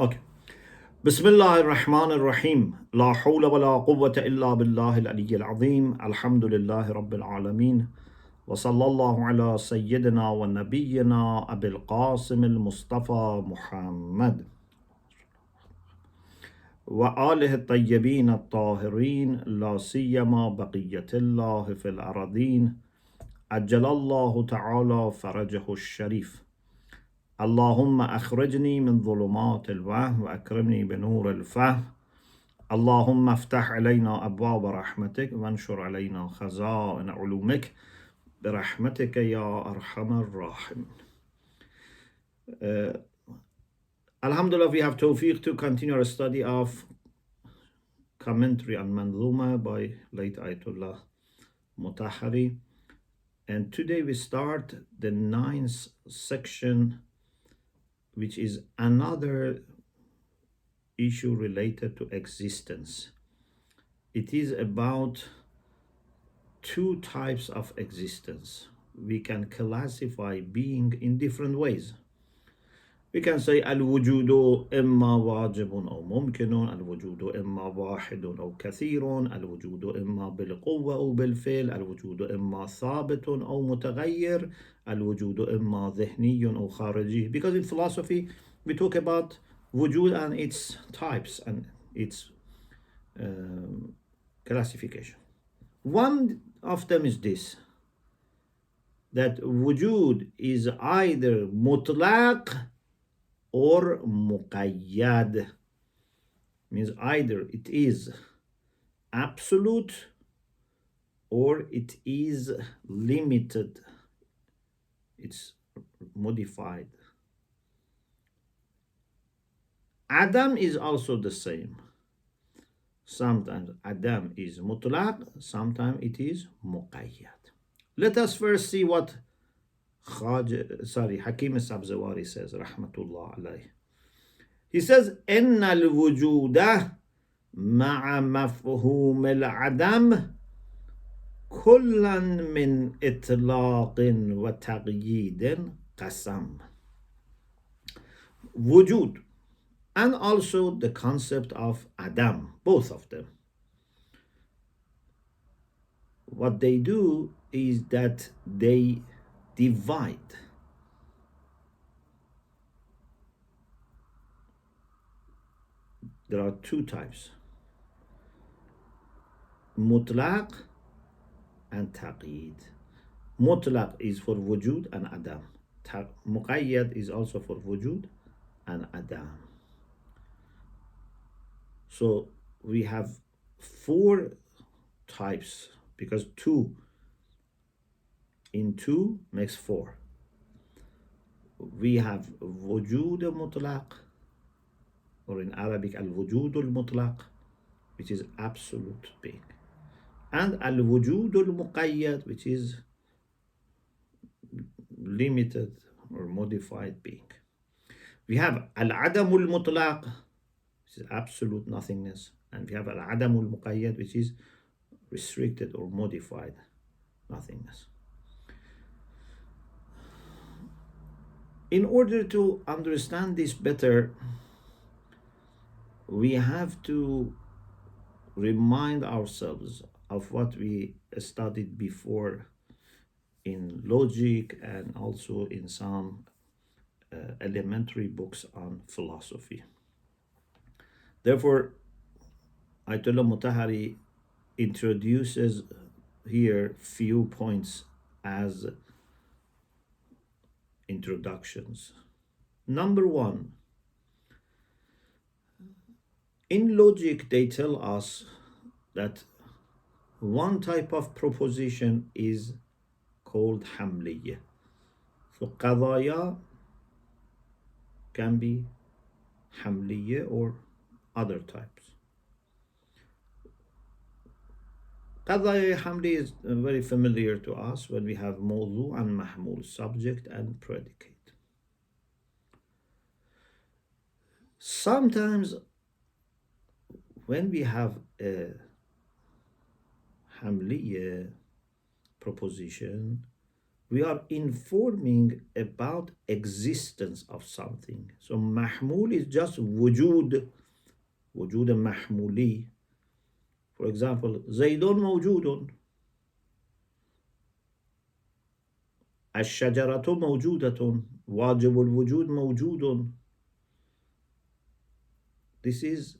Okay. Bismillah ar-Rahman ar-Rahim. La hawla wa la quwwata illa billahi al-Ali al-Azim. Alhamdulillahi Rabbil Alameen. Wa sallallahu ala Sayyidina wa Nabiyyina Abil Qasim al-Mustafa Muhammad. Wa alihi al-tayyibin al-tahirin. La siyama baqiyatillah fil aradin. Ajjalallahu ta'ala farajahu al-sharif. اللهم أخرجني من ظلمات الوهم وأكرمني بنور الفهم اللهم افتح علينا أبواب رحمتك وانشر علينا خزائن علومك برحمتك يا أرحم الراحمين. Alhamdulillah, we have tawfiq to continue our study of commentary on al-Manzumah by late Ayatummah Mutahhari, and today we start the 9th section, which is another issue related to existence. It is about two types of existence. We can classify being in different ways. We can say al-Wujudu imma wajibun aw mumkinun, al-Wujudu imma wahidun aw kathirun, al-Wujudu imma bil-quwwa aw bil-fil, al-Wujudu imma thabitun aw mutaghayyir, al-Wujudu imma dhihniyun aw khariji. Because in philosophy we talk about wujud and its types and its classification. One of them is this, that wujud is either mutlaq or muqayyad, means either it is absolute or it is limited, it's modified. Adam is also the same. Sometimes Adam is mutlaq, sometimes it is muqayyad. Let us first see what Hakim Sabzewari says, rahmatullah alayh. He says, إن الوجود مع مفهوم العدم كلا من اطلاق وتقييد قسم. Wujud and also the concept of Adam, both of them, what they do is that they divide. There are two types, mutlaq and taqyid. Mutlaq is for wujud and Adam. Muqayyad is also for wujud and Adam. So we have four types, because 2 in 2 makes 4. We have wujud mutlaq, or in Arabic al-Wujud al-Mutlaq, which is absolute being, and al-Wujud al-Muqayyad, which is limited or modified being. We have al-Adam al-Mutlaq, which is absolute nothingness, and we have al-Adam al-Muqayyad, which is restricted or modified nothingness. In order to understand this better, we have to remind ourselves of what we studied before in logic and also in some elementary books on philosophy. Therefore, Ayatummah Mutahhari introduces here few points as introductions. Number 1, in logic they tell us that one type of proposition is called hamliyya. So qadaya can be hamliyya or other types. Qadaya hamli is very familiar to us when we have mawdu and mahmul, subject and predicate. Sometimes when we have a hamliyya proposition, we are informing about existence of something. So mahmul is just wujud, wujud mahmuli. For example, Zaydun mawjudun, الشجرة موجودة, واجب الوجود موجود. This is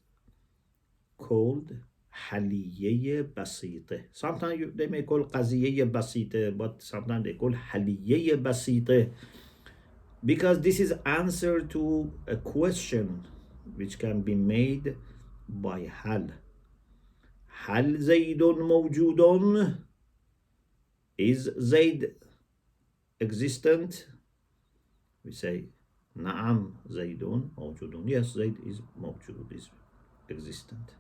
called حلیه بسیطه. Sometimes they may call قضیه بسیطه, but sometimes they call حلیه بسیطه, because this is answer to a question which can be made by هل. هل زيد موجود? Is Zayd existent? We say نعم زيد موجود. Yes, Zayd is موجود, is existent.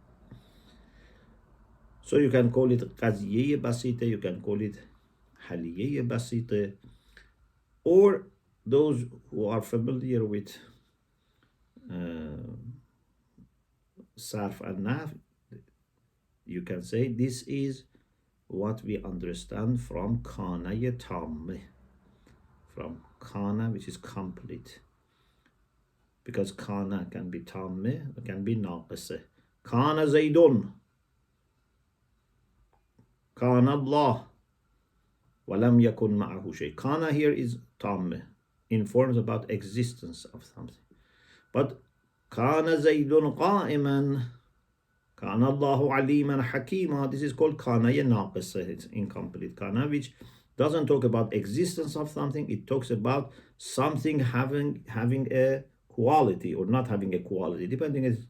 So you can call it قضیه بسیطه, you can call it حلیه بسیطه, or those who are familiar with Sharh and Naf, you can say this is what we understand from Kana Tamme, from Kana, which is complete, because Kana can be Tamme, it can be Naqise. Kana Zaydun, Kana Allah, Walam yakun ma'ahu shay. Kana here is Tamme, informs about existence of something. But Kana Zaydun qa'iman, Kana Allahu aliman hakima, this is called Kana naqisa, it's incomplete Kana, which doesn't talk about existence of something, it talks about something having a quality or not having a quality, depending is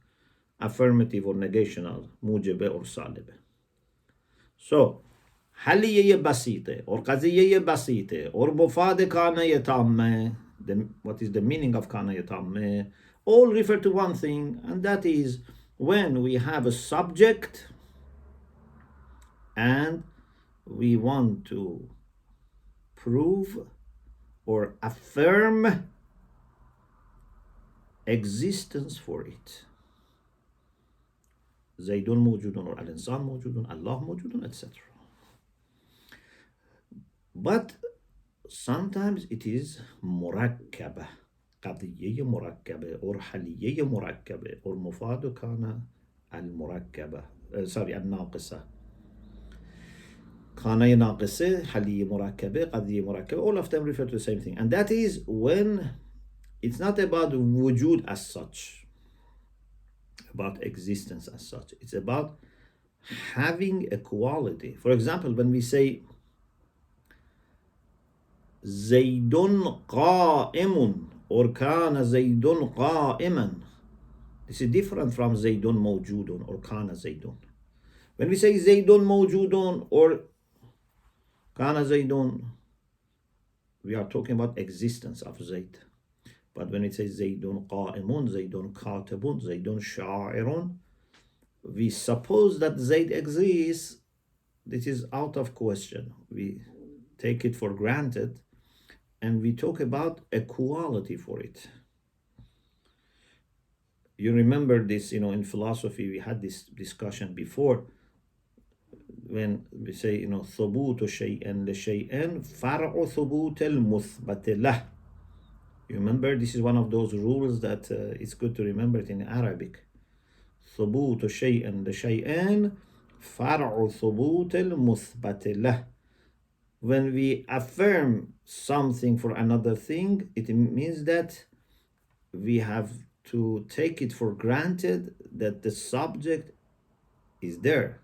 affirmative or negational, mujibe or salibe. So حلیه بسیطه or قضیه بسیطه or مفاد کانه تامه, what is the meaning of کانه تامه, all refer to one thing, and that is when we have a subject and we want to prove or affirm existence for it. زیدون موجودون or al-insan موجودون, Allah موجودون, etc. But sometimes it is murakkaba, قضية مركبة, or حلية مركبة, or مفاد كان المركبة, الناقصة. كان ناقصة, حلية مركبة, قضية مركبة, all of them refer to the same thing. And that is when it's not about wujud as such, about existence as such. It's about having a quality. For example, when we say Zaydun qa'imun or kana Zaydun qa'iman, this is different from Zaydun mawjudun or kana Zaydun. When we say Zaydun mawjudun or kana Zaydun, we are talking about existence of Zayd. But when it says Zaydun qa'imun, Zaydun katibun, Zaydun sha'irun, we suppose that Zayd exists. This is out of question. We take it for granted and we talk about a quality for it. You remember this, in philosophy, we had this discussion before when we say, ثبوت شيئا لشيئا فرع ثبوت المثبت له. You remember, this is one of those rules that it's good to remember it in Arabic. ثبوت شيئا لشيئا فرع ثبوت المثبت له. When we affirm something for another thing, it means that we have to take it for granted that the subject is there.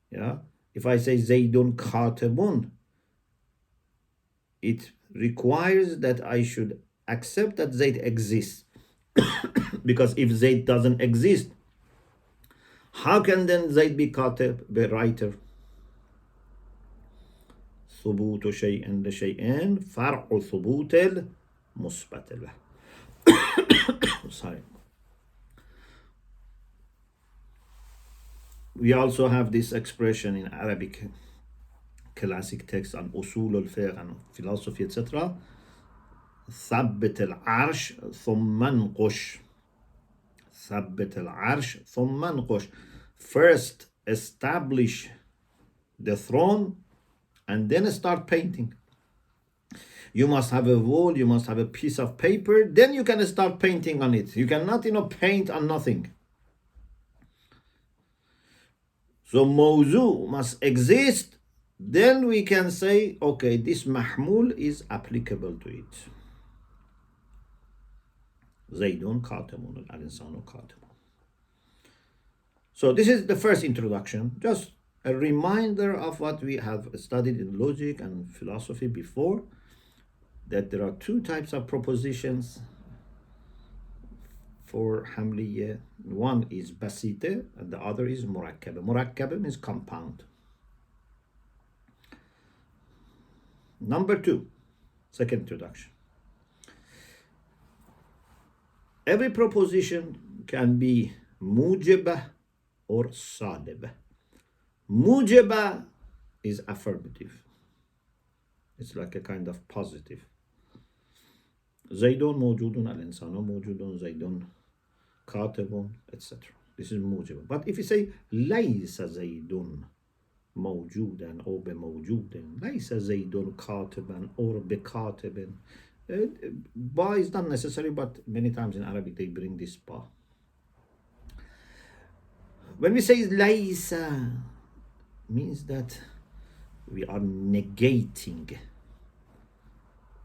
Yeah. If I say Zaydun katibun, it requires that I should accept that Zayd exists. Because if Zayd doesn't exist, how can then Zayd be katib, the writer? ثبوت شيء لشيء فرع ثبوت المثبت له. Sorry. We also have this expression in Arabic classic texts on usul al-fiqh and philosophy, etc. ثبت العرش ثم انقش. ثبت العرش ثم انقش. First establish the throne and then start painting. You must have a wall, you must have a piece of paper, then you can start painting on it. You cannot, paint on nothing. So mawzu must exist, then we can say, okay, this mahmul is applicable to it. Zaydun katimun, al-insanu katimun. So this is the first introduction, just a reminder of what we have studied in logic and philosophy before, that there are two types of propositions for hamliya. One is basite and the other is murakkaba. Murakkaba means compound. Number two, second introduction. Every proposition can be mujibah or salibah. Mujibah is affirmative. It's like a kind of positive. Zaydun mawjudun, al-insanu mawjudun, Zaydun katibun, etc. This is mujibah. But if you say laysa Zaydun mawjudan or be mawjudin, laysa Zaydun katiban or be katibin, ba is not necessary, but many times in Arabic they bring this ba. When we say laysa, means that we are negating,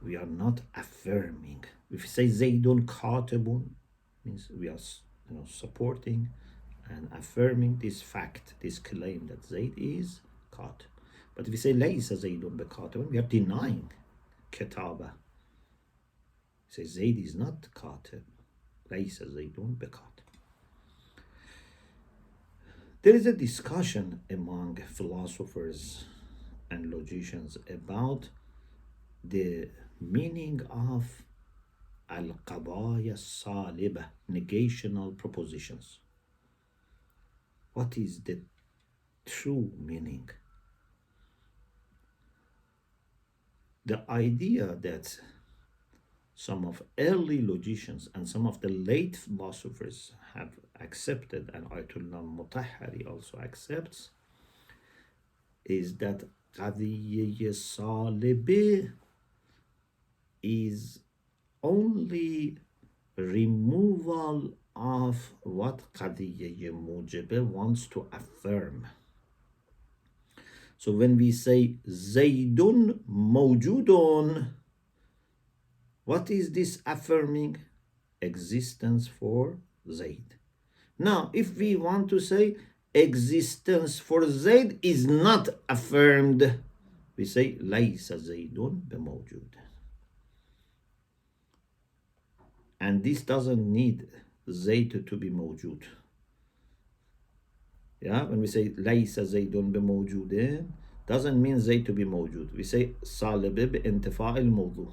we are not affirming. If we say Zaydun katibun, means we are supporting and affirming this fact, this claim that Zayd is katib. But if we say laysa Zaydun be katibun, we are denying kitaba. Say Zayd is not katib. Laysa Zaydun be katib. There is a discussion among philosophers and logicians about the meaning of al-qadaya salibah, negational propositions. What is the true meaning? The idea that some of early logicians and some of the late philosophers have accepted, and Ayatummah Mutahhari also accepts, is that qadiyya salibah is only removal of what qadiyya mujibah wants to affirm. So when we say Zaydun mawjudun, what is this affirming? Existence for Zayd. Now, if we want to say existence for Zayd is not affirmed, we say laysa Zaydun bimawjud. And this doesn't need Zayd to be mawjud. Yeah, when we say laysa Zaydun bimawjud, doesn't mean Zayd to be mawjud. We say salib bi-intifa' al-mawdu.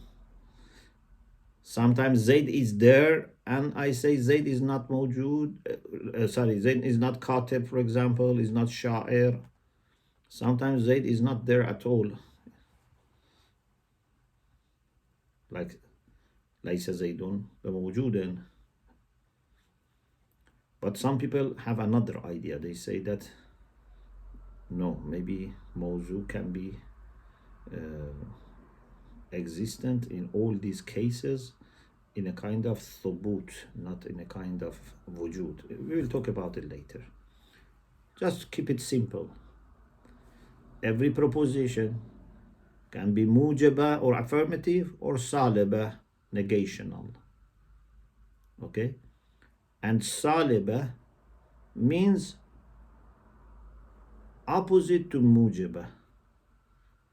Sometimes Zayd is there and I say Zayd is not mawjud, Zayd is not katib, for example, is not sha'ir. Sometimes Zayd is not there at all. Like laysa Zaydun bimawjudin. But some people have another idea. They say that no, maybe mawzu can be existent in all these cases in a kind of thubut, not in a kind of wujud. We will talk about it later. Just keep it simple. Every proposition can be mujibah or affirmative or salibah, negational. Okay? And salibah means opposite to mujibah.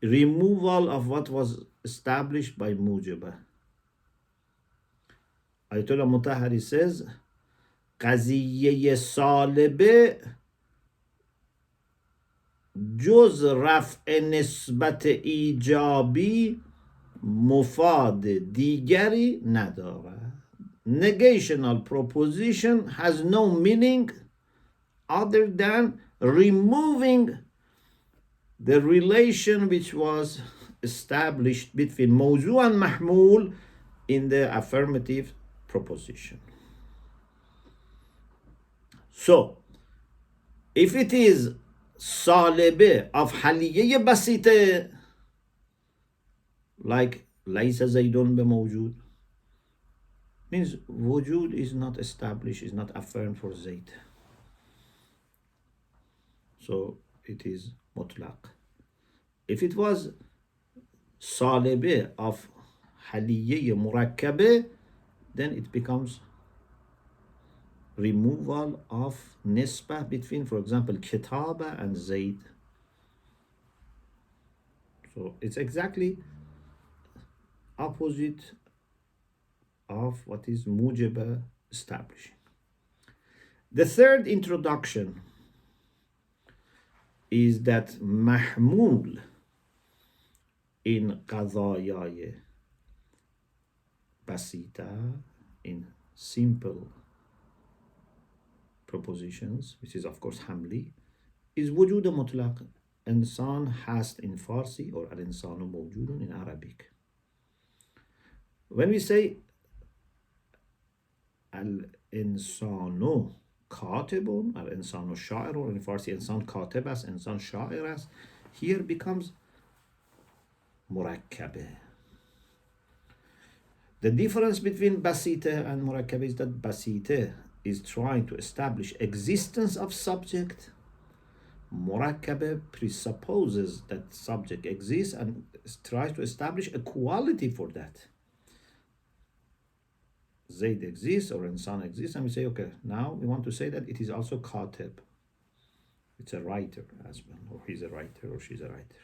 Removal of what was established by mujibah. Ayatollah Mutahhari says, قضیه salibah جز رفع نسبت ایجابی مفاد دیگری ندارد. Negational proposition has no meaning other than removing the relation which was established between mawzu and mahmul in the affirmative proposition. So, if it is salibah of haliyya basite, like ليس زيد بموجود means wujud is not established, is not affirmed for Zayd. So it is mutlaq. If it was salibe of haliyye murakkabe, then it becomes removal of nisbah between, for example, kitaba and Zayd. So it's exactly opposite of what is mujaba establishing. The third introduction is that mahmul in qadayay basita, in simple propositions, which is of course hamli, is wujud mutlaq. Insan hast in Farsi, or al-insanu mawjudun in Arabic. When we say al-insanu katibun, al-insanu sha'irun, in Farsi insan katib ast, insan sha'ir ast, here becomes murakkabe. The difference between basita and murakkabe is that basita is trying to establish existence of subject. Murakkabe presupposes that subject exists and tries to establish a quality for that. Zayd exists or insan exists, and we say, okay, now we want to say that it is also katib. It's a writer as well, or he's a writer or she's a writer.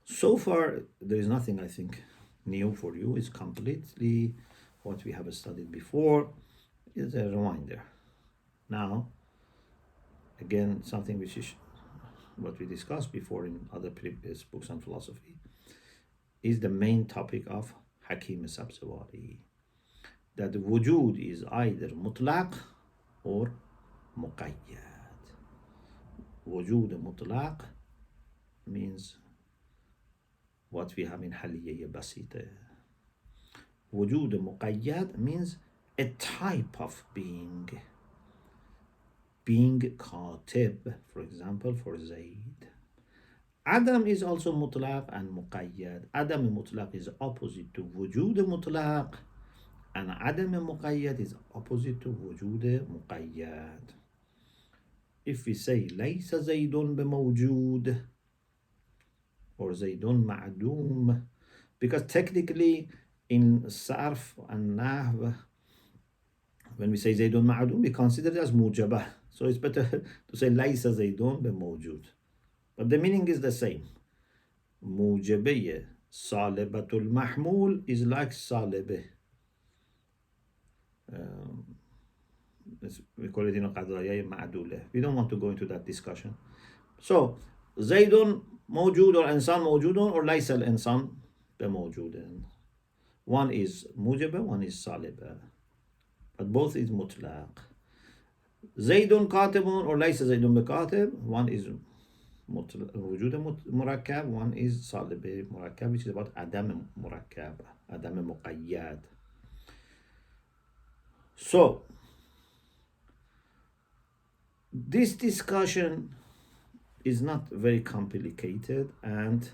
So far, there is nothing, I think, new for you. It's completely what we have studied before. It's a reminder. Now, again, something which is what we discussed before in other previous books on philosophy, is the main topic of Hakim Sabzewari, that wujud is either mutlaq or muqayyad. Wujud mutlaq means what we have in haliyya basita. Wujud muqayyad means a type of being katib, for example, for Zayd. Adam is also mutlaq and muqayyad. Adam mutlaq is opposite to wujud mutlaq, and Adam muqayyad is opposite to wujud muqayyad. If we say laysa Zaydun bimawjud or Zaydun ma'dum, because technically in Sarf and Nahw, when we say Zaydun ma'dum, we consider it as mujabah. So it's better to say laysa Zaydun bimawjud. But the meaning is the same. Mujabiyya salibatul mahmul is like salibah. We call it qadayay ma'dula. We don't want to go into that discussion. So Zaydun mawjud or insan mawjudun or laysa al-insan bimawjudin. One is mujaba, one is salibah. But both is mutlaq. Zaydun katibun or laysa Zaydun bikatib. One is wujud murakkab, one is salib murakkab, which is about adam murakkab, adam muqayyad. So this discussion is not very complicated, and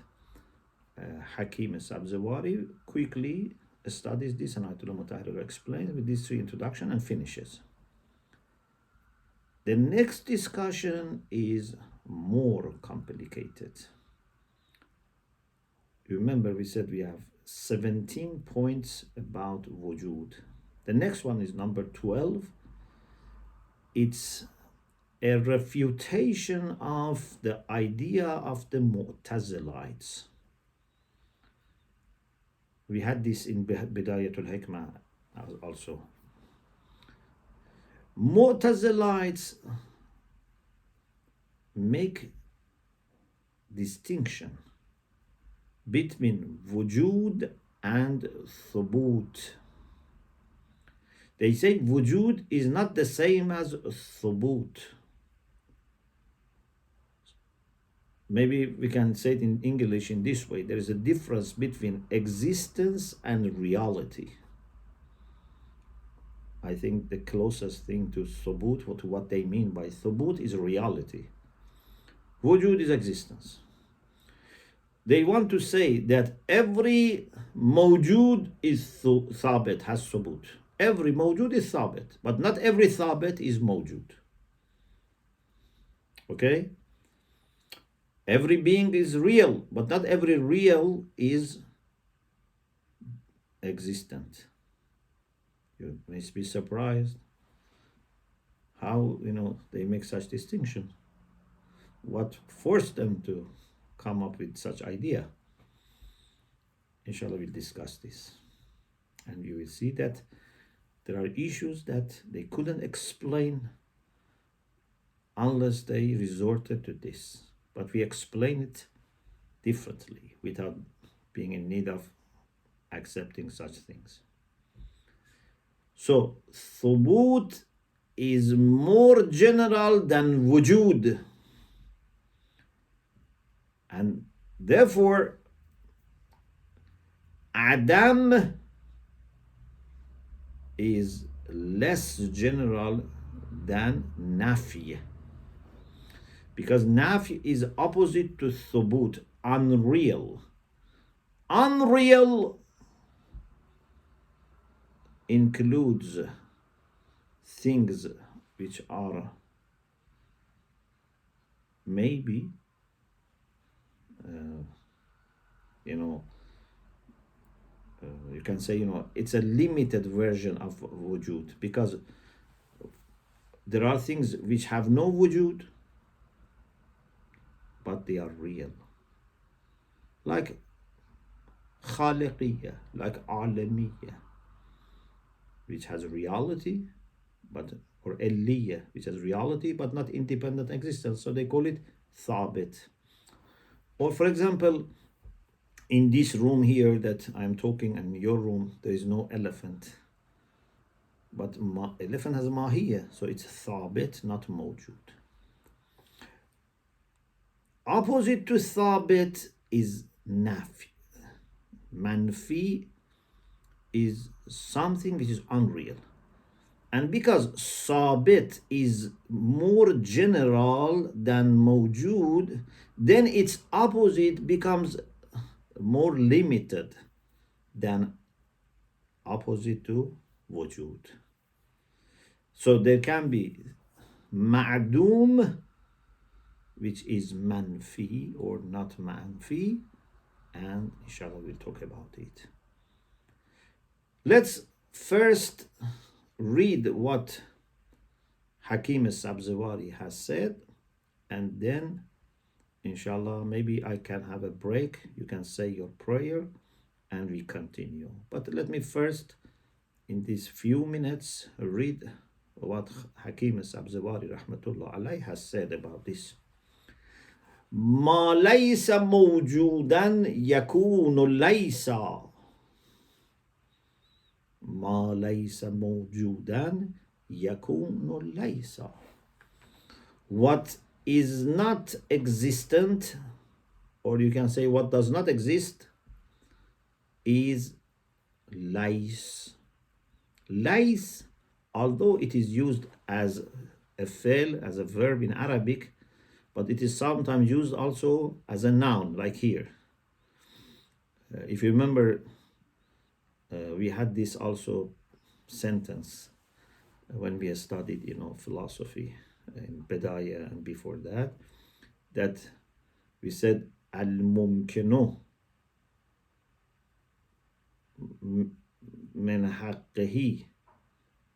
Hakim Sabzewari quickly studies this, and Ayatummah Mutahhari explains with these three introductions and finishes. The next discussion is more complicated. Remember, we said we have 17 points about wujud. The next one is number 12. It's a refutation of the idea of the Mu'tazilites. We had this in Bidayatul Hikmah also. Mu'tazilites make distinction between wujud and thubut. They say wujud is not the same as thubut. Maybe we can say it in English in this way. There is a difference between existence and reality. I think the closest thing to thubut, to what they mean by thubut, is reality. Wujud is existence. they want to say that every mawjud is thabit, has thubut. Every mawjud is thabit, but not every thabit is mawjud. Okay? Every being is real, but not every real is existent. You may be surprised how, they make such distinction. What forced them to come up with such idea? Inshallah, we'll discuss this. And you will see that there are issues that they couldn't explain unless they resorted to this. But we explain it differently without being in need of accepting such things. So, thubut is more general than wujud. And therefore, Adam is less general than nafi. Because nafi is opposite to thubut, unreal. Unreal includes things which are maybe, you can say, it's a limited version of wujud, because there are things which have no wujud, but they are real. Like khaliqiyya, like alamiyya, which has reality, or illiyya, which has reality, but not independent existence. So they call it thabit. Or for example, in this room here that I'm talking, and in your room, there is no elephant. But elephant has mahiyya, so it's thabit, not mawjud. Opposite to thabit is nafi. Manfi is something which is unreal. And because thabit is more general than mawjud, then its opposite becomes more limited than opposite to wujud. So there can be ma'doom, which is manfi or not manfi, and inshallah we'll talk about it. Let's first read what Hakim Sabzewari has said, and then inshallah maybe I can have a break, you can say your prayer, and we continue. But let me first, in these few minutes, read what Hakim Sabzewari rahmatullah alayhi has said about this. ما ليس موجودا يكون ليس. ما ليس موجودا يكون ليس. What is not existent, or you can say what does not exist, is lays. Lays, although it is used as a fi'l, as a verb in Arabic, but it is sometimes used also as a noun, like here. If you remember, we had this also sentence when we studied, philosophy in Bedaya and before that, that we said al-mumkinu min haqqihi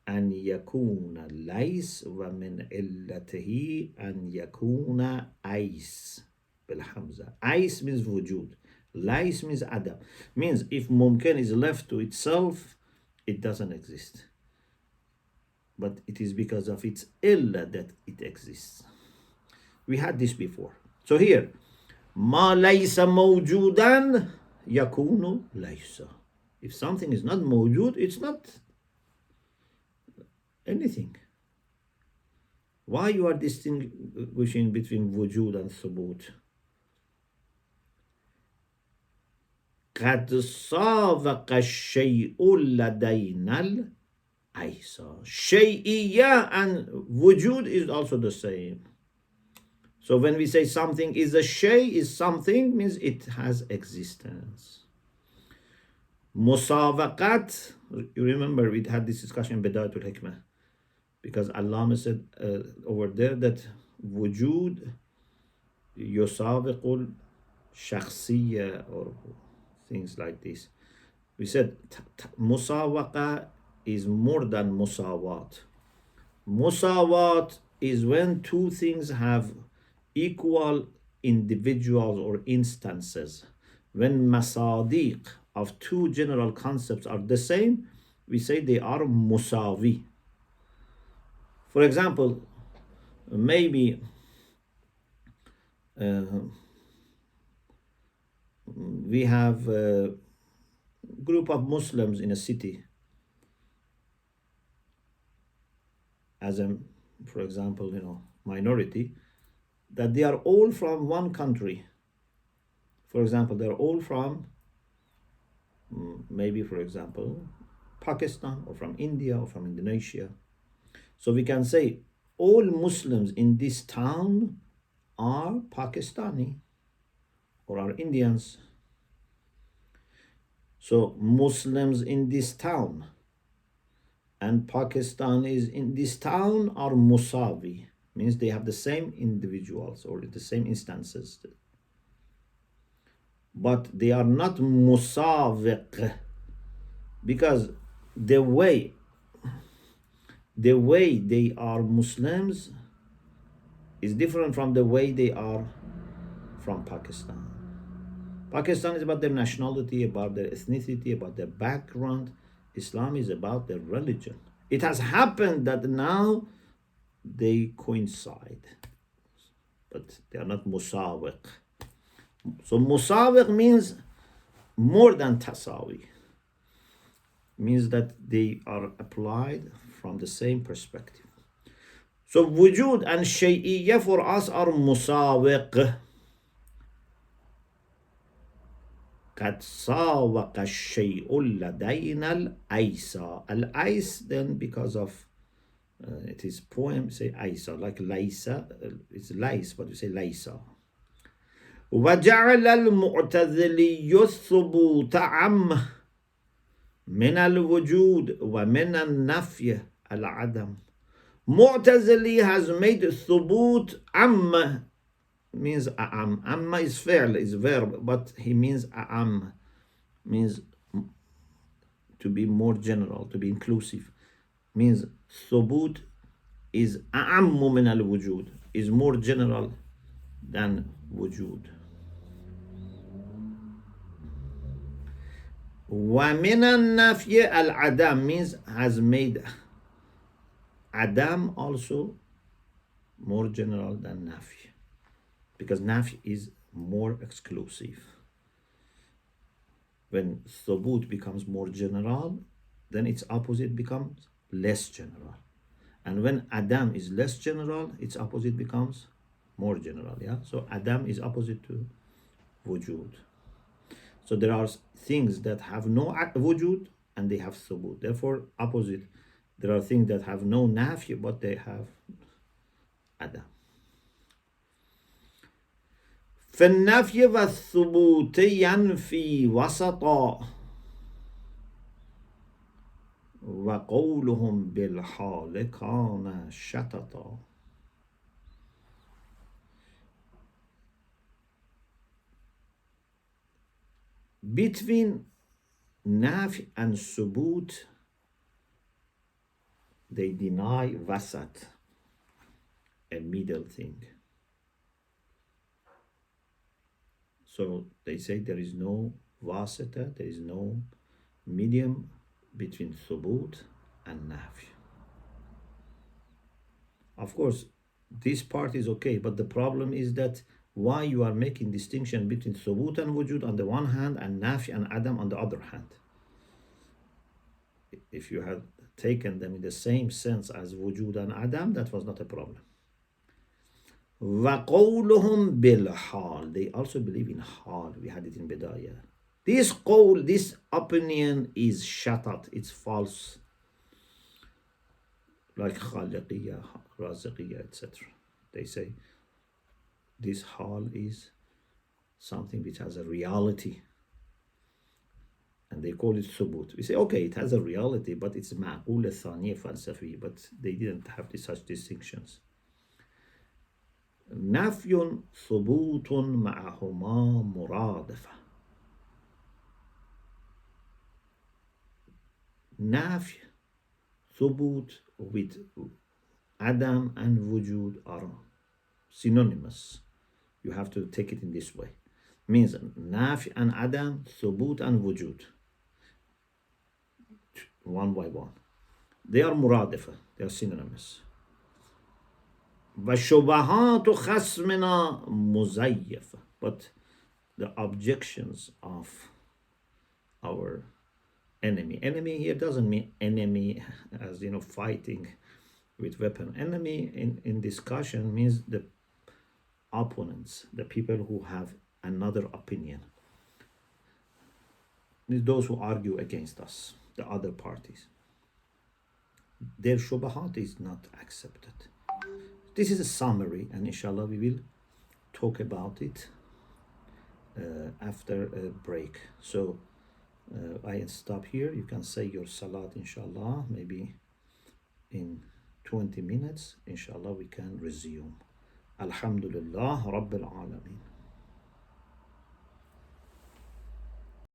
an yakuna lays wa min illatihi an yakuna ais bil hamza. Ais means wujud. Lays means adam. Means if mumkin is left to itself, it doesn't exist. But it is because of its illa that it exists. We had this before. So here, ma laysa mawjudan yakunu laysa. If something is not mawjud, it's not anything. Why you are distinguishing between wujud and thubut? قد سابق الشيء لدينا العيسى. شيئية and wujud is also the same. So when we say something is a shay, is something, means it has existence. Musawaqat, you remember we had this discussion in Bidayatul Hikmah, because Allah said over there that wujud yusawiqul shakhsiyya, or things like this. We said musawaqa is more than musawat. Musawat is when two things have equal individuals or instances. When masadiq of two general concepts are the same, we say they are musawi. For example, maybe we have a group of Muslims in a city, as a, for example, minority, that they are all from one country. For example, they're all from maybe, for example, Pakistan, or from India, or from Indonesia. So we can say all Muslims in this town are Pakistani or are Indians. So Muslims in this town and Pakistanis in this town are musawi, means they have the same individuals or the same instances. But they are not musawiq, because the way they are Muslims is different from the way they are from Pakistan. Pakistan is about their nationality, about their ethnicity, about their background. Islam is about their religion. It has happened that now they coincide, but they are not musawiq. So musawiq means more than tasawi. Means that they are applied from the same perspective. So wujud and shay'iyya for us are musawiq. قد ساوق الشيء لدينا الأيسا. Al-Ais, then because of it is poem, say Aisa, like Laisa, it's Lais, but we say Laisa. وجعل المعتزلي الثبوت عم من الوجود ومن النفي العدم. Mu'tazili has made thubut amma, means a'am. Amma is fi'l, is verb, but he means a'am, means to be more general, to be inclusive. Means thubut is a'ammu min al-wujud, is more general than wujud. وَمِنَ النَّفْيِ الْعَدَمِ means has made Adam also more general than Nafi, because Nafi is more exclusive. When Thubut becomes more general, then its opposite becomes less general. And when Adam is less general, its opposite becomes more general. Yeah. So Adam is opposite to Wujud. So there are things that have no Wujud and they have Thubut. Therefore, opposite. There are things that have no Nafi, but they have Adam. فالنفي والثبوت ينفي وسطا وقولهم بالحال كان شططا. Between Nafi and Subut, they deny Wasat, a middle thing. So they say there is no Wasata, there is no medium between Subut and Nafi. Of course, this part is okay, but the problem is that why you are making distinction between Thubut and Wujud on the one hand and Nafi and Adam on the other hand. If you had taken them in the same sense as Wujud and Adam, that was not a problem. وَقَوْلُهُمْ بِالْحَالِ, they also believe in Hal. We had it in Bidayah. This opinion is shatat, it's false. Like Khaliqiyya, Raziqiyya, etc. They say this hal is something which has a reality, and they call it thubut. We say, okay, it has a reality, but it's ma'qul thaniya falsafi, but they didn't have such distinctions. نفي ثبوت معهما مرادفة. نفي, thubut with Adam and wujud are synonymous. You have to take it in this way. Means nafi and Adam, thubut and wujud. One by one. They are muradifa, they are synonymous. وَشُبَهَاتُ خَصْمِنَا مُزَيَّفَةٌ. But the objections of our enemy here doesn't mean enemy as fighting with weapon. Enemy in discussion means the opponents, the people who have another opinion, those who argue against us, the other parties. Their shubahat is not accepted. This is a summary, and inshallah we will talk about it after a break. So I stop here. You can say your salat inshallah. Maybe in 20 minutes inshallah we can resume. Alhamdulillah Rabbil Alameen.